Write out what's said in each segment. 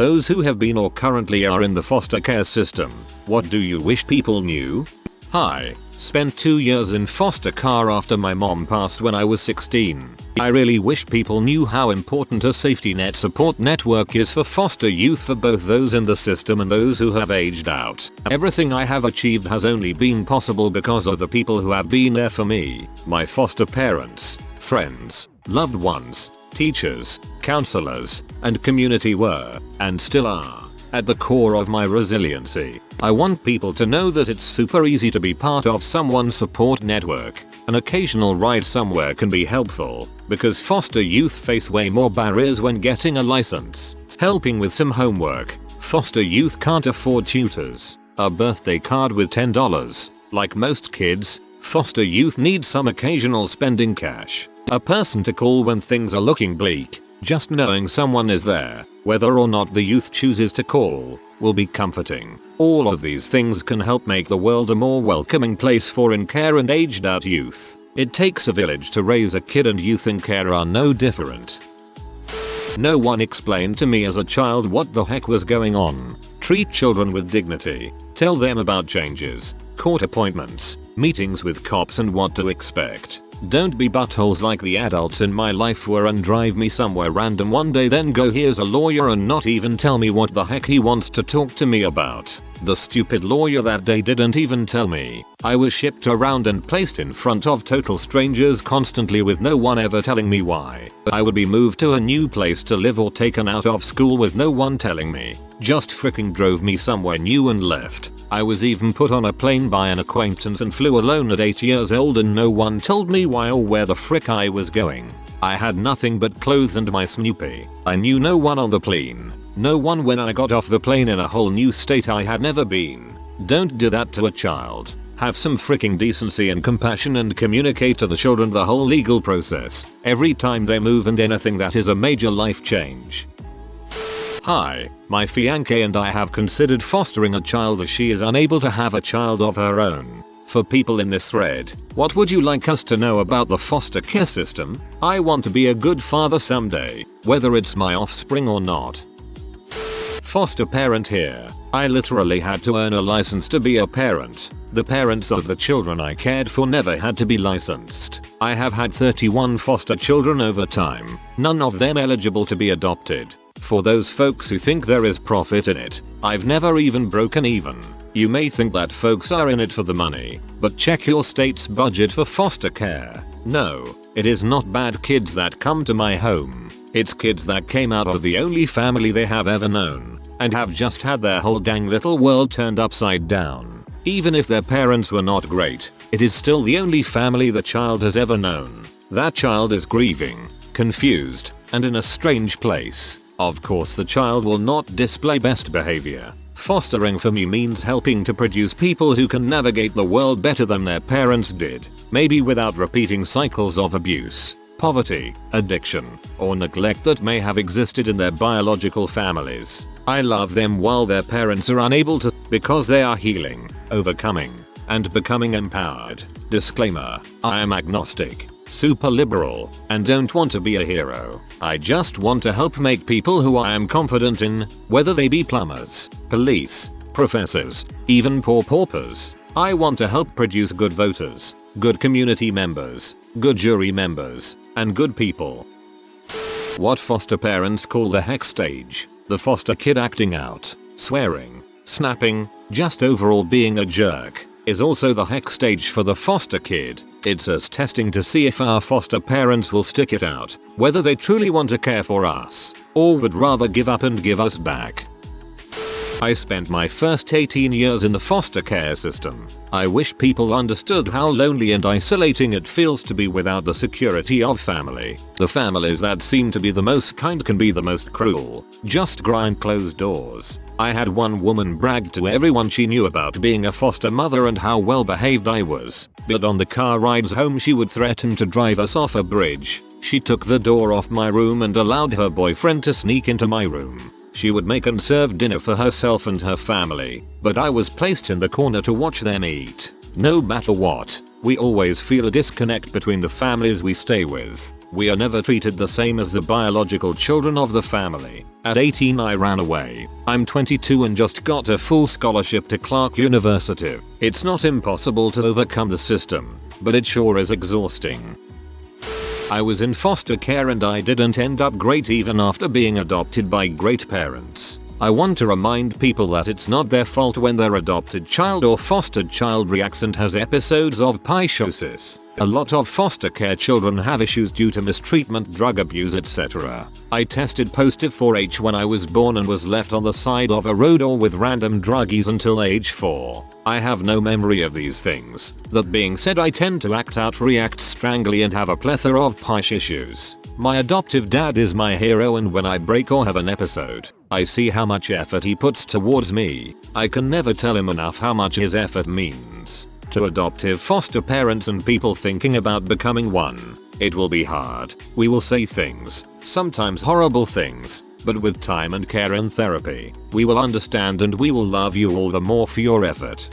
those who have been or currently are in the foster care system, what do you wish people knew? Hi, spent 2 years in foster care after my mom passed when I was 16. I really wish people knew how important a safety net support network is for foster youth, for both those in the system and those who have aged out. Everything I have achieved has only been possible because of the people who have been there for me, my foster parents, friends, loved ones, teachers, counselors, and community were, and still are, at the core of my resiliency. I want people to know that it's super easy to be part of someone's support network. An occasional ride somewhere can be helpful, because foster youth face way more barriers when getting a license. Helping with some homework. Foster youth can't afford tutors. A birthday card with $10. Like most kids, foster youth need some occasional spending cash. A person to call when things are looking bleak. Just knowing someone is there, whether or not the youth chooses to call, will be comforting. All of these things can help make the world a more welcoming place for in-care and aged out youth. It takes a village to raise a kid, and youth in care are no different. No one explained to me as a child what the heck was going on. Treat children with dignity. Tell them about changes, court appointments, meetings with cops, and what to expect. Don't be buttholes like the adults in my life were and drive me somewhere random one day, then go here's a lawyer and not even tell me what the heck he wants to talk to me about. The stupid lawyer that day didn't even tell me. I was shipped around and placed in front of total strangers constantly with no one ever telling me why. I would be moved to a new place to live or taken out of school with no one telling me. Just freaking drove me somewhere new and left. I was even put on a plane by an acquaintance and flew alone at 8 years old, and no one told me why or where the frick I was going. I had nothing but clothes and my Snoopy. I knew no one on the plane. No one when I got off the plane in a whole new state I had never been. Don't do that to a child. Have some freaking decency and compassion and communicate to the children the whole legal process every time they move, and anything that is a major life change. Hi, my fiancé and I have considered fostering a child as she is unable to have a child of her own. For people in this thread, what would you like us to know about the foster care system? I want to be a good father someday, whether it's my offspring or not. Foster parent here. I literally had to earn a license to be a parent. The parents of the children I cared for never had to be licensed. I have had 31 foster children over time, none of them eligible to be adopted. For those folks who think there is profit in it, I've never even broken even. You may think that folks are in it for the money, but check your state's budget for foster care. No, it is not bad kids that come to my home. It's kids that came out of the only family they have ever known, and have just had their whole dang little world turned upside down. Even if their parents were not great, it is still the only family the child has ever known. That child is grieving, confused, and in a strange place. Of course the child will not display best behavior. Fostering for me means helping to produce people who can navigate the world better than their parents did, maybe without repeating cycles of abuse, poverty, addiction, or neglect that may have existed in their biological families. I love them while their parents are unable to, because they are healing, overcoming, and becoming empowered. Disclaimer: I am agnostic, super liberal, and don't want to be a hero. I just want to help make people who I am confident in, whether they be plumbers, police, professors, even poor paupers. I want to help produce good voters, good community members, good jury members, and good people. What foster parents call the heck stage. The foster kid acting out, swearing, snapping, just overall being a jerk, is also the heck stage for the foster kid. It's us testing to see if our foster parents will stick it out, whether they truly want to care for us, or would rather give up and give us back. I spent my first 18 years in the foster care system. I wish people understood how lonely and isolating it feels to be without the security of family. The families that seem to be the most kind can be the most cruel. Just grind closed doors. I had one woman brag to everyone she knew about being a foster mother and how well behaved I was. But on the car rides home she would threaten to drive us off a bridge. She took the door off my room and allowed her boyfriend to sneak into my room. She would make and serve dinner for herself and her family, but I was placed in the corner to watch them eat. No matter what, we always feel a disconnect between the families we stay with. We are never treated the same as the biological children of the family. At 18 I ran away. I'm 22 and just got a full scholarship to Clark University. It's not impossible to overcome the system, but it sure is exhausting. I was in foster care and I didn't end up great even after being adopted by great parents. I want to remind people that it's not their fault when their adopted child or fostered child reacts and has episodes of psychosis. A lot of foster care children have issues due to mistreatment, drug abuse, etc. I tested positive for H when I was born and was left on the side of a road or with random druggies until age 4. I have no memory of these things. That being said, I tend to act out, react strangely and have a plethora of psych issues. My adoptive dad is my hero, and when I break or have an episode, I see how much effort he puts towards me. I can never tell him enough how much his effort means. To adoptive foster parents and people thinking about becoming one, it will be hard. We will say things, sometimes horrible things, but with time and care and therapy, we will understand and we will love you all the more for your effort.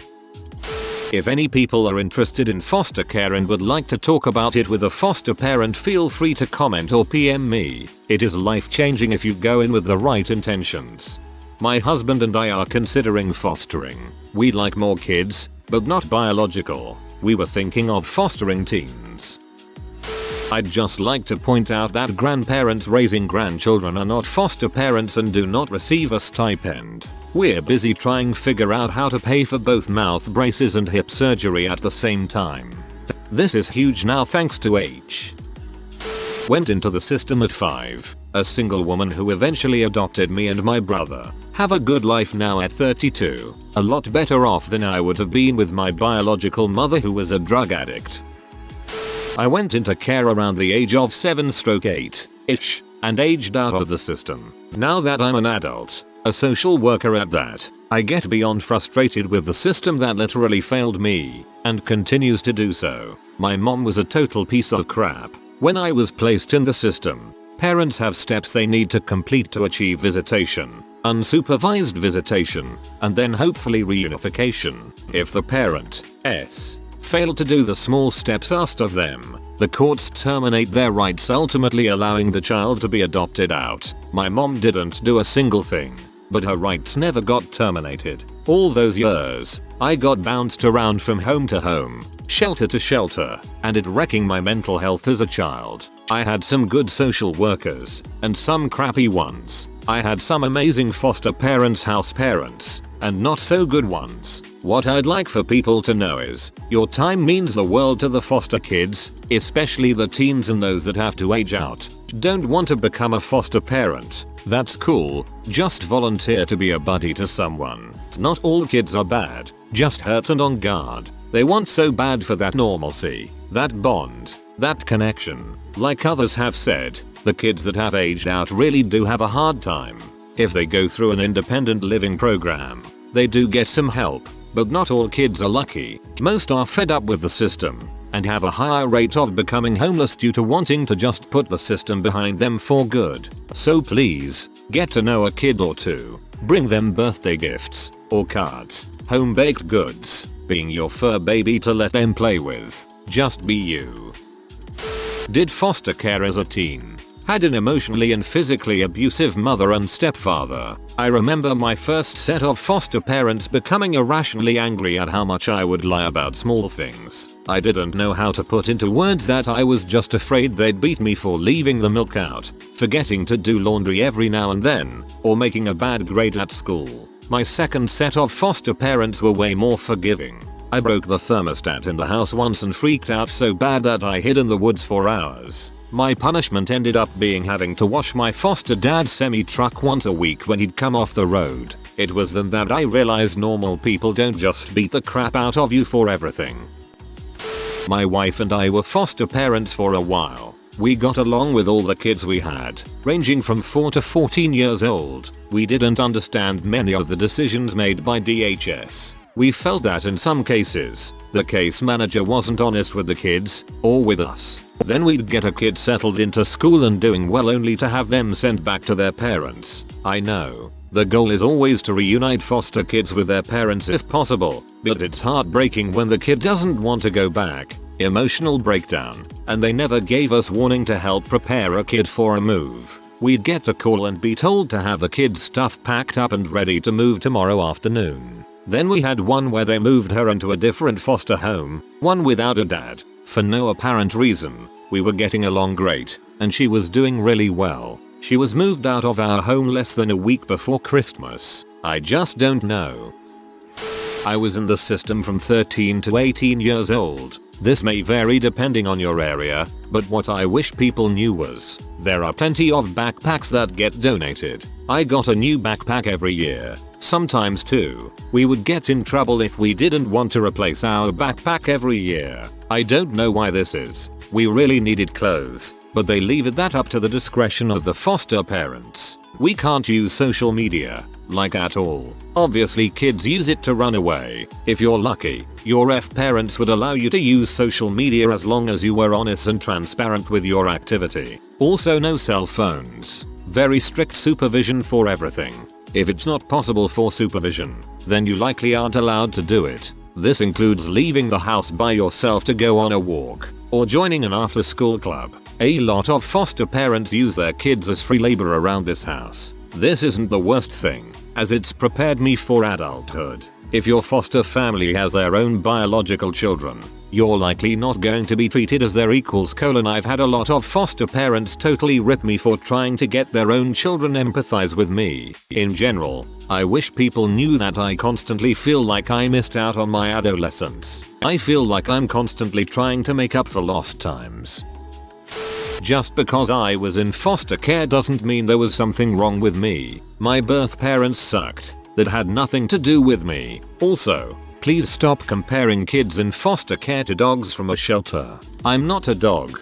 If any people are interested in foster care and would like to talk about it with a foster parent, feel free to comment or PM me. It is life-changing if you go in with the right intentions. My husband and I are considering fostering. We'd like more kids, but not biological. We were thinking of fostering teens. I'd just like to point out that grandparents raising grandchildren are not foster parents and do not receive a stipend. We're busy trying to figure out how to pay for both mouth braces and hip surgery at the same time. This is huge now thanks to H. Went into the system at 5. A single woman who eventually adopted me and my brother. Have a good life now at 32. A lot better off than I would have been with my biological mother who was a drug addict. I went into care around the age of 7/8-ish and aged out of the system. Now that I'm an adult, a social worker at that, I get beyond frustrated with the system that literally failed me and continues to do so. My mom was a total piece of crap. When I was placed in the system, parents have steps they need to complete to achieve visitation, unsupervised visitation, and then hopefully reunification. If the parent fail to do the small steps asked of them, the courts terminate their rights, ultimately allowing the child to be adopted out. My mom didn't do a single thing, but her rights never got terminated. All those years, I got bounced around from home to home, shelter to shelter, and it wrecking my mental health as a child. I had some good social workers, and some crappy ones. I had some amazing foster parents, house parents, and not so good ones. What I'd like for people to know is, your time means the world to the foster kids, especially the teens and those that have to age out. Don't want to become a foster parent? That's cool, just volunteer to be a buddy to someone. Not all kids are bad, just hurt and on guard. They want so bad for that normalcy, that bond, that connection. Like others have said, the kids that have aged out really do have a hard time. If they go through an independent living program, they do get some help, but not all kids are lucky. Most are fed up with the system and have a higher rate of becoming homeless due to wanting to just put the system behind them for good. So please, get to know a kid or two. Bring them birthday gifts or cards, home baked goods, being your fur baby to let them play with. Just be you. Did foster care as a teen. Had an emotionally and physically abusive mother and stepfather. I remember my first set of foster parents becoming irrationally angry at how much I would lie about small things. I didn't know how to put into words that I was just afraid they'd beat me for leaving the milk out, forgetting to do laundry every now and then, or making a bad grade at school. My second set of foster parents were way more forgiving. I broke the thermostat in the house once and freaked out so bad that I hid in the woods for hours. My punishment ended up being having to wash my foster dad's semi-truck once a week when he'd come off the road. It was then that I realized normal people don't just beat the crap out of you for everything. My wife and I were foster parents for a while. We got along with all the kids we had, ranging from 4 to 14 years old. We didn't understand many of the decisions made by DHS. We felt that in some cases, the case manager wasn't honest with the kids, or with us. Then we'd get a kid settled into school and doing well only to have them sent back to their parents. I know, the goal is always to reunite foster kids with their parents if possible, but it's heartbreaking when the kid doesn't want to go back. emotional breakdown, and they never gave us warning to help prepare a kid for a move. We'd get a call and be told to have the kid's stuff packed up and ready to move tomorrow afternoon. Then we had one where they moved her into a different foster home, one without a dad, for no apparent reason. We were getting along great, and she was doing really well. She was moved out of our home less than a week before Christmas. I just don't know. I was in the system from 13 to 18 years old. This may vary depending on your area, but what I wish people knew was, there are plenty of backpacks that get donated. I got a new backpack every year. Sometimes too, we would get in trouble if we didn't want to replace our backpack every year. I don't know why this is. We really needed clothes, but they leave that up to the discretion of the foster parents. We can't use social media, like at all. Obviously kids use it to run away. If you're lucky, your parents would allow you to use social media as long as you were honest and transparent with your activity. Also no cell phones. Very strict supervision for everything. If it's not possible for supervision, then you likely aren't allowed to do it. This includes leaving the house by yourself to go on a walk, or joining an after-school club. A lot of foster parents use their kids as free labor around this house. This isn't the worst thing, as it's prepared me for adulthood. If your foster family has their own biological children, you're likely not going to be treated as their equals. I've had a lot of foster parents totally rip me for trying to get their own children empathize with me. In general, I wish people knew that I constantly feel like I missed out on my adolescence. I feel like I'm constantly trying to make up for lost times. Just because I was in foster care doesn't mean there was something wrong with me. My birth parents sucked. That had nothing to do with me. Also, please stop comparing kids in foster care to dogs from a shelter. I'm not a dog.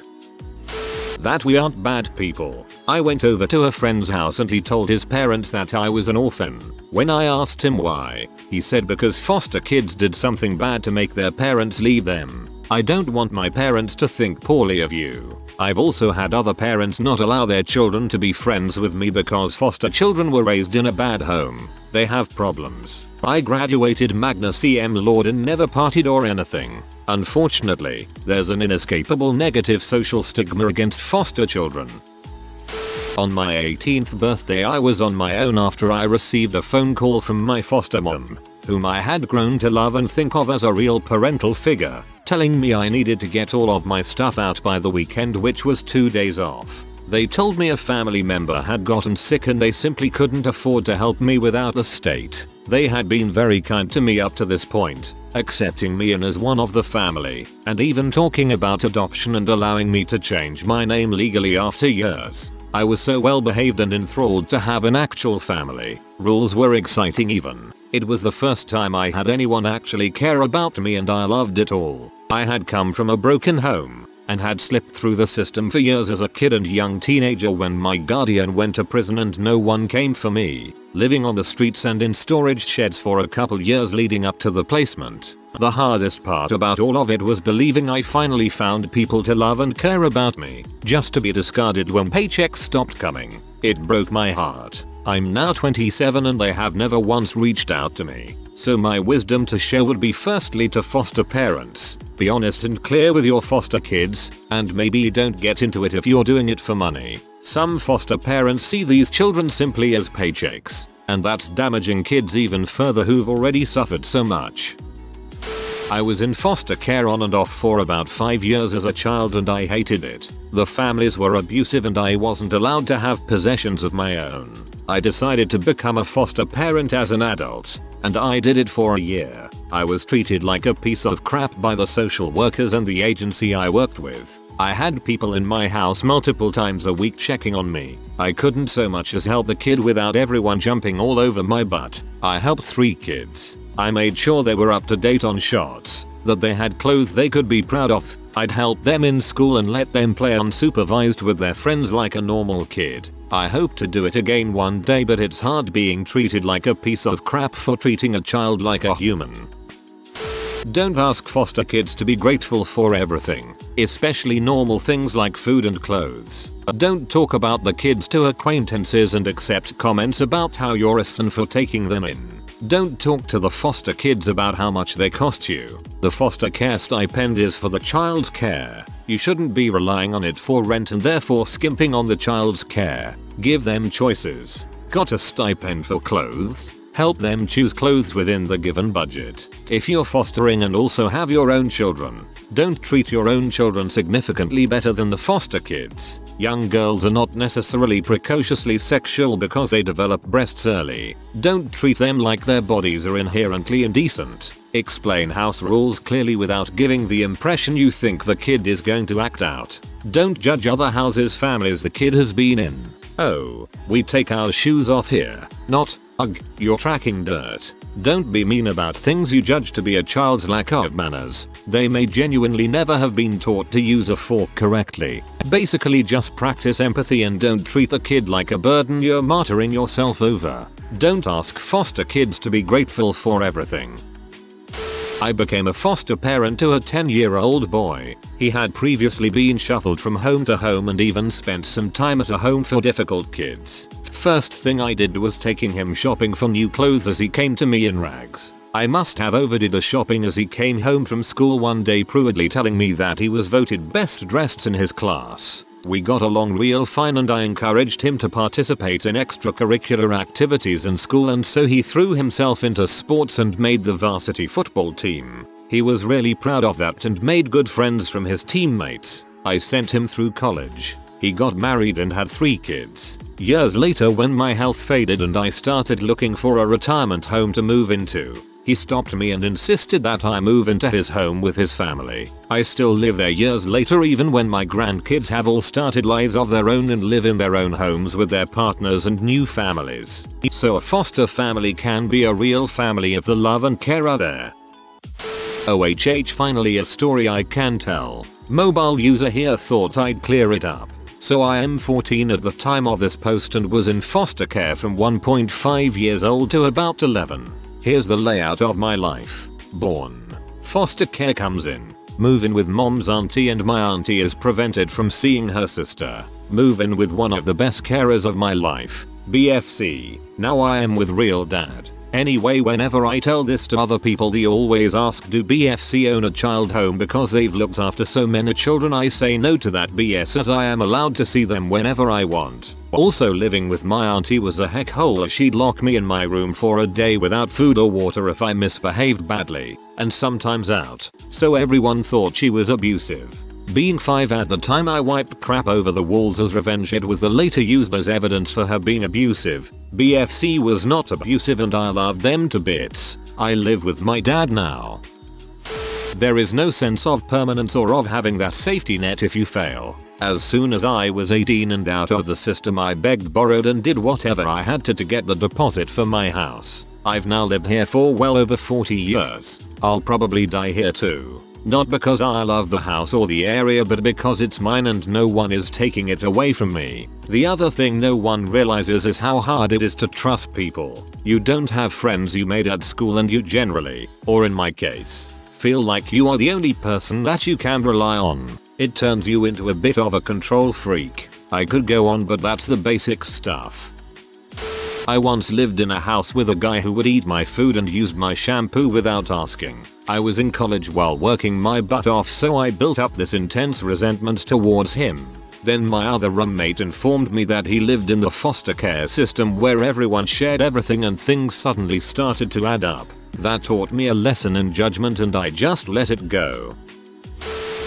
That we aren't bad people. I went over to a friend's house and he told his parents that I was an orphan. When I asked him why, he said because foster kids did something bad to make their parents leave them. I don't want my parents to think poorly of you. I've also had other parents not allow their children to be friends with me because foster children were raised in a bad home. They have problems. I graduated Magna Cum Laude and never partied or anything. Unfortunately, there's an inescapable negative social stigma against foster children. On my 18th birthday I was on my own after I received a phone call from my foster mom, whom I had grown to love and think of as a real parental figure, telling me I needed to get all of my stuff out by the weekend, which was 2 days off. They told me a family member had gotten sick and they simply couldn't afford to help me without the state. They had been very kind to me up to this point, accepting me in as one of the family, and even talking about adoption and allowing me to change my name legally after years. I was so well behaved and enthralled to have an actual family. Rules were exciting even. It was the first time I had anyone actually care about me and I loved it all. I had come from a broken home and had slipped through the system for years as a kid and young teenager when my guardian went to prison and no one came for me, living on the streets and in storage sheds for a couple years leading up to the placement. The hardest part about all of it was believing I finally found people to love and care about me, just to be discarded when paychecks stopped coming. It broke my heart. I'm now 27 and they have never once reached out to me. So my wisdom to share would be firstly to foster parents, be honest and clear with your foster kids, and maybe don't get into it if you're doing it for money. Some foster parents see these children simply as paychecks, and that's damaging kids even further who've already suffered so much. I was in foster care on and off for about 5 years as a child and I hated it. The families were abusive and I wasn't allowed to have possessions of my own. I decided to become a foster parent as an adult, and I did it for a year. I was treated like a piece of crap by the social workers and the agency I worked with. I had people in my house multiple times a week checking on me. I couldn't so much as help the kid without everyone jumping all over my butt. I helped 3 kids. I made sure they were up to date on shots, that they had clothes they could be proud of. I'd help them in school and let them play unsupervised with their friends like a normal kid. I hope to do it again one day, but it's hard being treated like a piece of crap for treating a child like a human. Don't ask foster kids to be grateful for everything, especially normal things like food and clothes. Don't talk about the kids to acquaintances and accept comments about how you're a son for taking them in. Don't talk to the foster kids about how much they cost you. The foster care stipend is for the child's care. You shouldn't be relying on it for rent and therefore skimping on the child's care. Give them choices. Got a stipend for clothes? Help them choose clothes within the given budget. If you're fostering and also have your own children, don't treat your own children significantly better than the foster kids. Young girls are not necessarily precociously sexual because they develop breasts early. Don't treat them like their bodies are inherently indecent. Explain house rules clearly without giving the impression you think the kid is going to act out. Don't judge other houses' families the kid has been in. Oh, we take our shoes off here. Not, ugh, you're tracking dirt. Don't be mean about things you judge to be a child's lack of manners. They may genuinely never have been taught to use a fork correctly. Basically just practice empathy and don't treat the kid like a burden you're martyring yourself over. Don't ask foster kids to be grateful for everything. I became a foster parent to a 10-year-old boy. He had previously been shuffled from home to home and even spent some time at a home for difficult kids. First thing I did was taking him shopping for new clothes as he came to me in rags. I must have overdid the shopping as he came home from school one day proudly telling me that he was voted best dressed in his class. We got along real fine and I encouraged him to participate in extracurricular activities in school, and so he threw himself into sports and made the varsity football team. He was really proud of that and made good friends from his teammates. I sent him through college. He got married and had 3 kids. Years later, when my health faded and I started looking for a retirement home to move into, he stopped me and insisted that I move into his home with his family. I still live there years later even when my grandkids have all started lives of their own and live in their own homes with their partners and new families. So a foster family can be a real family if the love and care are there. OHH, finally a story I can tell. Mobile user here thought I'd clear it up. So I am 14 at the time of this post and was in foster care from 1.5 years old to about 11. Here's the layout of my life. Born. Foster care comes in. Move in with mom's auntie and my auntie is prevented from seeing her sister. Move in with one of the best carers of my life. BFC. Now I am with real dad. Anyway, whenever I tell this to other people they always ask, do BFC own a child home because they've looked after so many children? I say no to that BS as I am allowed to see them whenever I want. Also, living with my auntie was a heck hole as she'd lock me in my room for a day without food or water if I misbehaved badly, and sometimes out, so everyone thought she was abusive. Being 5 at the time, I wiped crap over the walls as revenge. It was later used as evidence for her being abusive. BFC was not abusive and I loved them to bits. I live with my dad now. There is no sense of permanence or of having that safety net if you fail. As soon as I was 18 and out of the system, I begged, borrowed and did whatever I had to get the deposit for my house. I've now lived here for well over 40 years. I'll probably die here too. Not because I love the house or the area, but because it's mine and no one is taking it away from me. The other thing no one realizes is how hard it is to trust people. You don't have friends you made at school and you generally, or in my case, feel like you are the only person that you can rely on. It turns you into a bit of a control freak. I could go on, but that's the basic stuff. I once lived in a house with a guy who would eat my food and use my shampoo without asking. I was in college while working my butt off, so I built up this intense resentment towards him. Then my other roommate informed me that he lived in the foster care system where everyone shared everything and things suddenly started to add up. That taught me a lesson in judgment and I just let it go.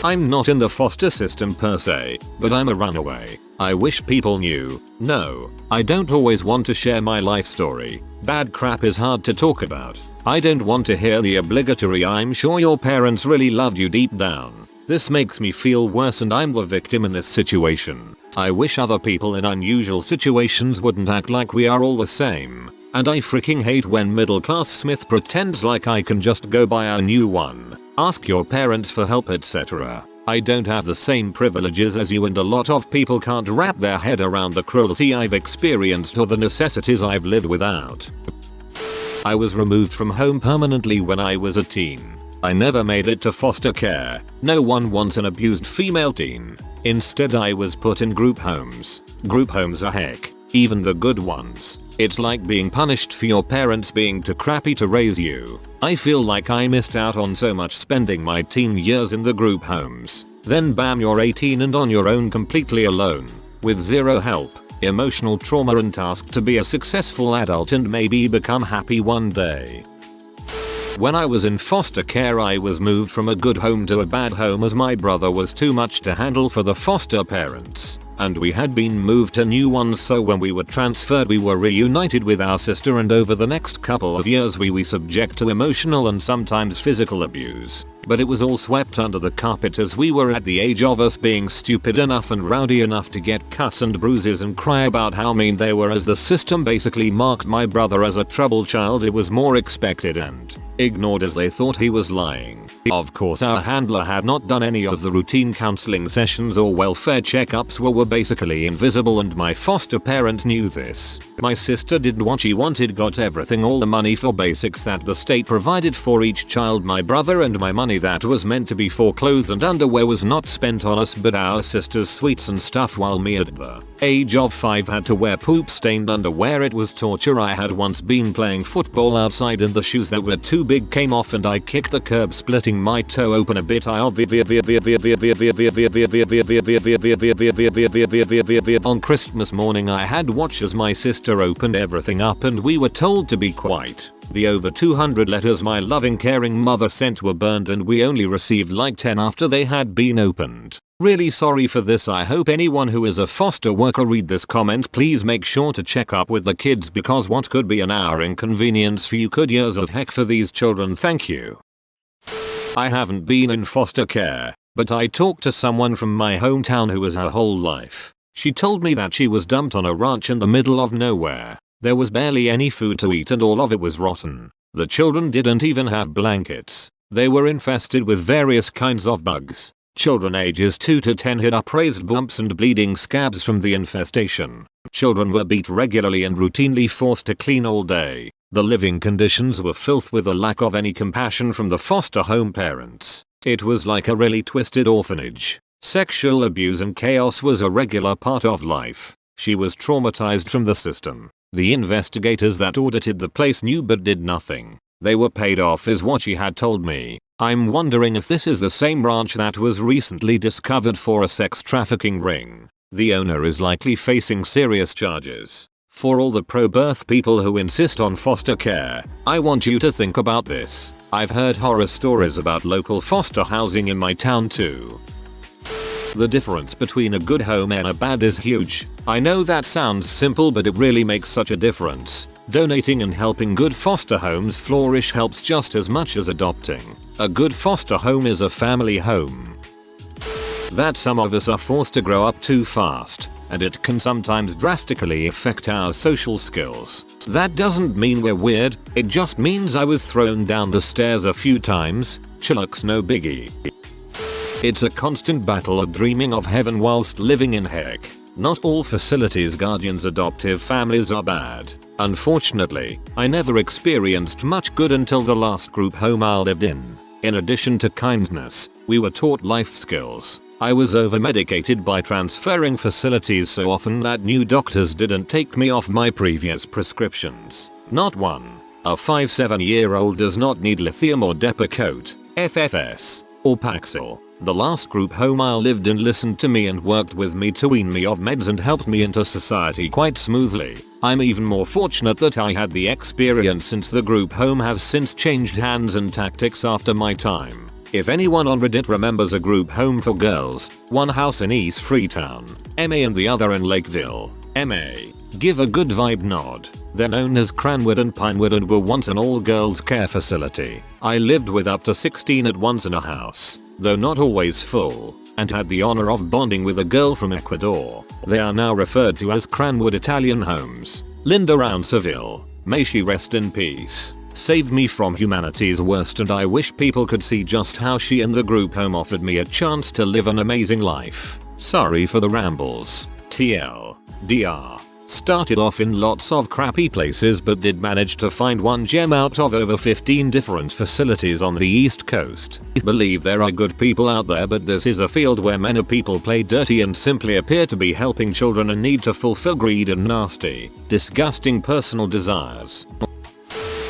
I'm not in the foster system per se, but I'm a runaway. I wish people knew. No, I don't always want to share my life story. Bad crap is hard to talk about. I don't want to hear the obligatory "I'm sure your parents really loved you" deep down. This makes me feel worse and I'm the victim in this situation. I wish other people in unusual situations wouldn't act like we are all the same. And I freaking hate when middle class Smith pretends like I can just go buy a new one, ask your parents for help, etc. I don't have the same privileges as you and a lot of people can't wrap their head around the cruelty I've experienced or the necessities I've lived without. I was removed from home permanently when I was a teen. I never made it to foster care. No one wants an abused female teen. Instead, I was put in group homes. Group homes are heck. even the good ones. It's like being punished for your parents being too crappy to raise you. I feel like I missed out on so much spending my teen years in the group homes. Then bam, you're 18 and on your own, completely alone, with zero help, emotional trauma, and tasked to be a successful adult and maybe become happy one day. When I was in foster care, I was moved from a good home to a bad home as my brother was too much to handle for the foster parents, and we had been moved to new ones, so when we were transferred we were reunited with our sister, and over the next couple of years we were subject to emotional and sometimes physical abuse. But it was all swept under the carpet as we were at the age of us being stupid enough and rowdy enough to get cuts and bruises and cry about how mean they were, as the system basically marked my brother as a troubled child. It was more expected and ignored as they thought he was lying. Of course, our handler had not done any of the routine counseling sessions or welfare checkups, were basically invisible, and my foster parents knew this. My sister did what she wanted, got everything, all the money for basics that the state provided for each child. My brother and my money that was meant to be for clothes and underwear was not spent on us but our sister's sweets and stuff, while me at the age of 5 had to wear poop stained underwear. It was torture. I had once been playing football outside and the shoes that were too big came off and I kicked the curb, splitting my toe open a bit. On Christmas morning I had watched as my sister opened everything up and we were told to be quiet. The over 200 letters my loving, caring mother sent were burned and we only received like 10 after they had been opened. Really sorry for this. I hope anyone who is a foster worker read this comment. Please make sure to check up with the kids, because what could be an hour inconvenience for you could years of heck for these children. Thank you. I haven't been in foster care, but I talked to someone from my hometown who was her whole life. She told me that she was dumped on a ranch in the middle of nowhere. There was barely any food to eat and all of it was rotten. The children didn't even have blankets. They were infested with various kinds of bugs. Children ages 2 to 10 had upraised bumps and bleeding scabs from the infestation. Children were beat regularly and routinely forced to clean all day. The living conditions were filth with a lack of any compassion from the foster home parents. It was like a really twisted orphanage. Sexual abuse and chaos was a regular part of life. She was traumatized from the system. The investigators that audited the place knew but did nothing. They were paid off is what she had told me. I'm wondering if this is the same ranch that was recently discovered for a sex trafficking ring. The owner is likely facing serious charges. For all the pro-birth people who insist on foster care, I want you to think about this. I've heard horror stories about local foster housing in my town too. The difference between a good home and a bad is huge. I know that sounds simple, but it really makes such a difference. Donating and helping good foster homes flourish helps just as much as adopting. A good foster home is a family home that some of us are forced to grow up too fast, and it can sometimes drastically affect our social skills. That doesn't mean we're weird, it just means I was thrown down the stairs a few times. Chillax, no biggie. It's a constant battle of dreaming of heaven whilst living in heck. Not all facilities guardians adoptive families are bad. Unfortunately, I never experienced much good until the last group home I lived in. In addition to kindness, we were taught life skills. I was over-medicated by transferring facilities so often that new doctors didn't take me off my previous prescriptions. Not one. A 5-7-year-old does not need lithium or Depakote, FFS, or Paxil. The last group home I lived in listened to me and worked with me to wean me off meds and helped me into society quite smoothly. I'm even more fortunate that I had the experience, since the group home has since changed hands and tactics after my time. If anyone on Reddit remembers a group home for girls, one house in East Freetown, MA, and the other in Lakeville, MA, give a good vibe nod. They're known as Cranwood and Pinewood and were once an all-girls care facility. I lived with up to 16 at once in a house, though not always full, and had the honor of bonding with a girl from Ecuador. They are now referred to as Cranwood Italian Homes. Linda Rounceville, may she rest in peace, saved me from humanity's worst, and I wish people could see just how she and the group home offered me a chance to live an amazing life. Sorry for the rambles. TL. DR. Started off in lots of crappy places but did manage to find one gem out of over 15 different facilities on the East Coast. I believe there are good people out there, but this is a field where many people play dirty and simply appear to be helping children and need to fulfill greed and nasty, disgusting personal desires.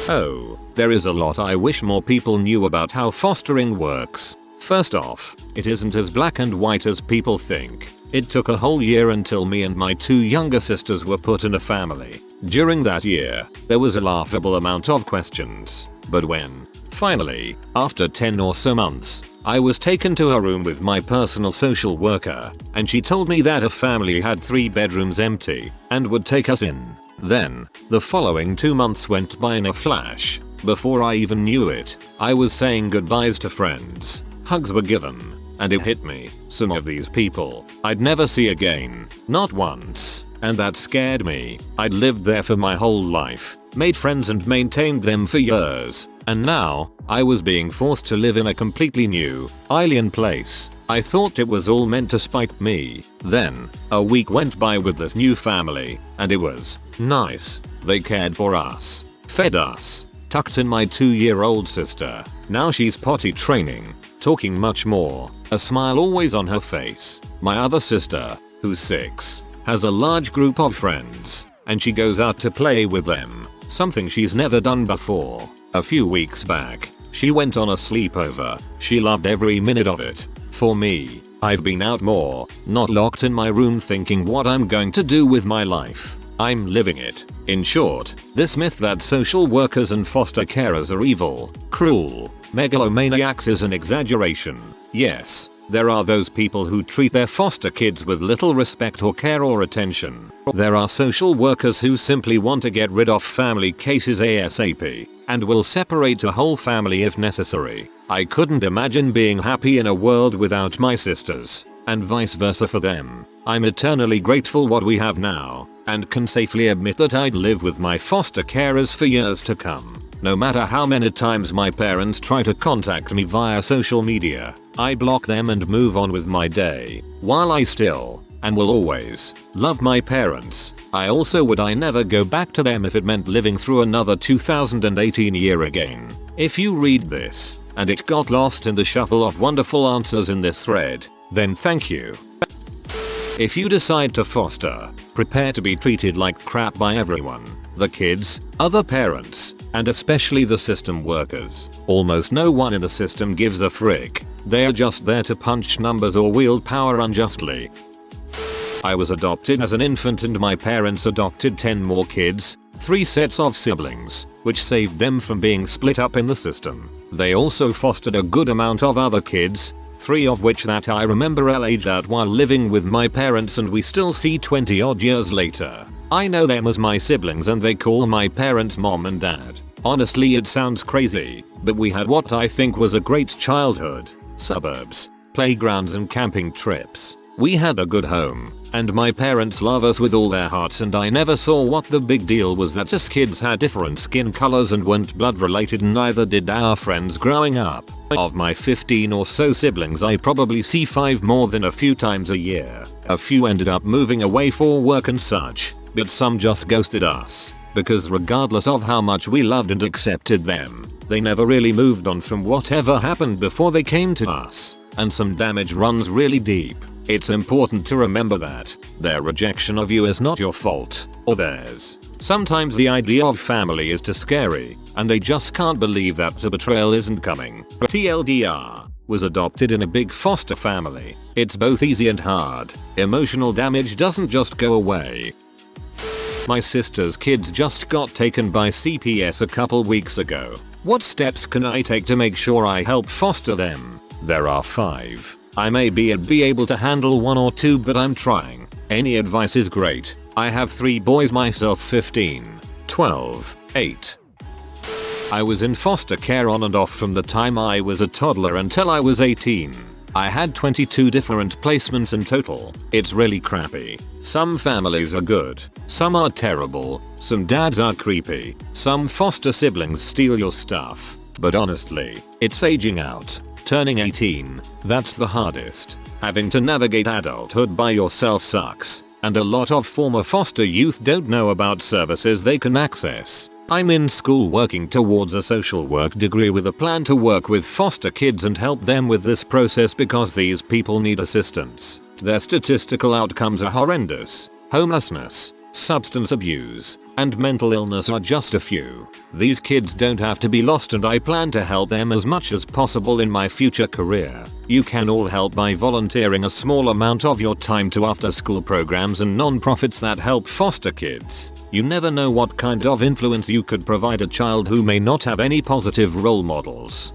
Oh, there is a lot I wish more people knew about how fostering works. First off, it isn't as black and white as people think. It took a whole year until me and my 2 younger sisters were put in a family. During that year, there was a laughable amount of questions. But when, finally, after 10 or so months, I was taken to her room with my personal social worker, and she told me that her family had 3 bedrooms empty and would take us in. Then, the following 2 months went by in a flash. Before I even knew it, I was saying goodbyes to friends. Hugs were given. And it hit me. Some of these people I'd never see again. Not once. And that scared me. I'd lived there for my whole life, made friends and maintained them for years. And now, I was being forced to live in a completely new, alien place. I thought it was all meant to spite me. Then, a week went by with this new family, and it was nice. They cared for us, fed us, tucked in my 2-year-old sister. Now she's potty training, talking much more, a smile always on her face. My other sister, who's 6, has a large group of friends, and she goes out to play with them, something she's never done before. A few weeks back, she went on a sleepover. She loved every minute of it. For me, I've been out more, not locked in my room thinking what I'm going to do with my life. I'm living it. In short, this myth that social workers and foster carers are evil, cruel, megalomaniacs is an exaggeration. Yes, there are those people who treat their foster kids with little respect or care or attention. There are social workers who simply want to get rid of family cases ASAP and will separate a whole family if necessary. I couldn't imagine being happy in a world without my sisters, and vice versa for them. I'm eternally grateful what we have now, and can safely admit that I'd live with my foster carers for years to come. No matter how many times my parents try to contact me via social media, I block them and move on with my day. While I still, and will always, love my parents, I also would never go back to them if it meant living through another 2018 year again. If you read this, and it got lost in the shuffle of wonderful answers in this thread, then thank you. If you decide to foster, prepare to be treated like crap by everyone. The kids, other parents, and especially the system workers. Almost no one in the system gives a frick. They are just there to punch numbers or wield power unjustly. I was adopted as an infant and my parents adopted 10 more kids, 3 sets of siblings, which saved them from being split up in the system. They also fostered a good amount of other kids, 3 of which that I remember aged out while living with my parents and we still see 20 odd years later. I know them as my siblings and they call my parents mom and dad. Honestly, it sounds crazy, but we had what I think was a great childhood. Suburbs, playgrounds and camping trips. We had a good home, and my parents love us with all their hearts and I never saw what the big deal was that us kids had different skin colors and weren't blood related, and neither did our friends growing up. Of my 15 or so siblings, I probably see 5 more than a few times a year. A few ended up moving away for work and such, but some just ghosted us, because regardless of how much we loved and accepted them, they never really moved on from whatever happened before they came to us, and some damage runs really deep. It's important to remember that their rejection of you is not your fault, or theirs. Sometimes the idea of family is too scary, and they just can't believe that the betrayal isn't coming. TLDR, was adopted in a big foster family. It's both easy and hard. Emotional damage doesn't just go away. My sister's kids just got taken by CPS a couple weeks ago. What steps can I take to make sure I help foster them? There are 5. I may be able to handle 1 or 2, but I'm trying. Any advice is great. I have 3 boys myself, 15, 12, 8. I was in foster care on and off from the time I was a toddler until I was 18. I had 22 different placements in total. It's really crappy. Some families are good, some are terrible, some dads are creepy, some foster siblings steal your stuff. But honestly, it's aging out. Turning 18, that's the hardest. Having to navigate adulthood by yourself sucks. and a lot of former foster youth don't know about services they can access. I'm in school working towards a social work degree with a plan to work with foster kids and help them with this process because these people need assistance. Their statistical outcomes are horrendous. Homelessness, substance abuse, and mental illness are just a few. These kids don't have to be lost, and I plan to help them as much as possible in my future career. You can all help by volunteering a small amount of your time to after-school programs and non-profits that help foster kids. You never know what kind of influence you could provide a child who may not have any positive role models.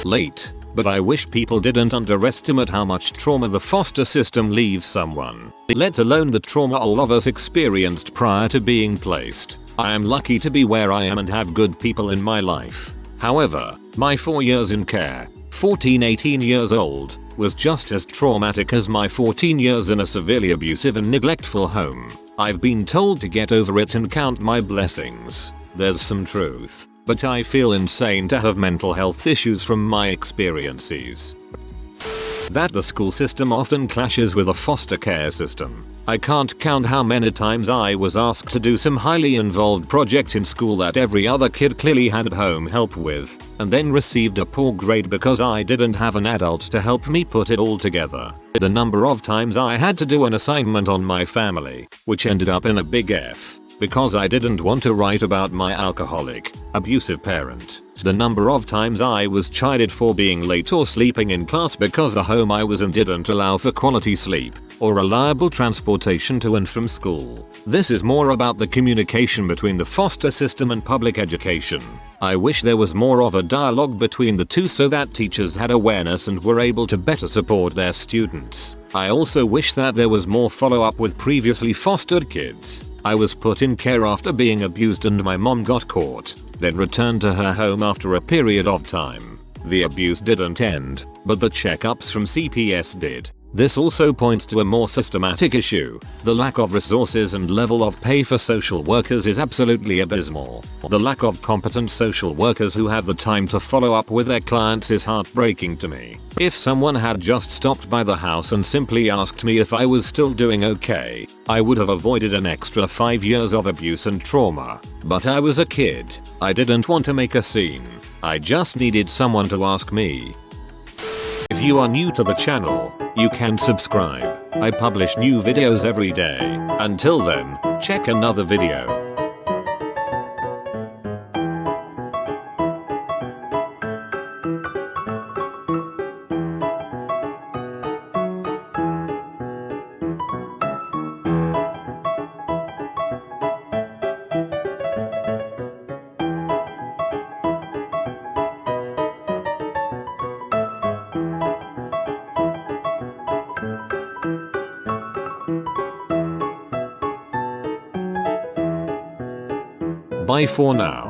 Late, but I wish people didn't underestimate how much trauma the foster system leaves someone, let alone the trauma all of us experienced prior to being placed. I am lucky to be where I am and have good people in my life. However, my 4 years in care, 18 years old, was just as traumatic as my 14 years in a severely abusive and neglectful home. I've been told to get over it and count my blessings. There's some truth, but I feel insane to have mental health issues from my experiences. That the school system often clashes with a foster care system. I can't count how many times I was asked to do some highly involved project in school that every other kid clearly had home help with, and then received a poor grade because I didn't have an adult to help me put it all together. The number of times I had to do an assignment on my family, which ended up in a big F, because I didn't want to write about my alcoholic, abusive parent. The number of times I was chided for being late or sleeping in class because the home I was in didn't allow for quality sleep or reliable transportation to and from school. This is more about the communication between the foster system and public education. I wish there was more of a dialogue between the two so that teachers had awareness and were able to better support their students. I also wish that there was more follow-up with previously fostered kids. I was put in care after being abused and my mom got caught, then returned to her home after a period of time. The abuse didn't end, but the checkups from CPS did. This also points to a more systematic issue. The lack of resources and level of pay for social workers is absolutely abysmal. The lack of competent social workers who have the time to follow up with their clients is heartbreaking to me. If someone had just stopped by the house and simply asked me if I was still doing okay, I would have avoided an extra 5 years of abuse and trauma. But I was a kid. I didn't want to make a scene. I just needed someone to ask me. If you are new to the channel, you can subscribe. I publish new videos every day. Until then, check another video. Bye for now.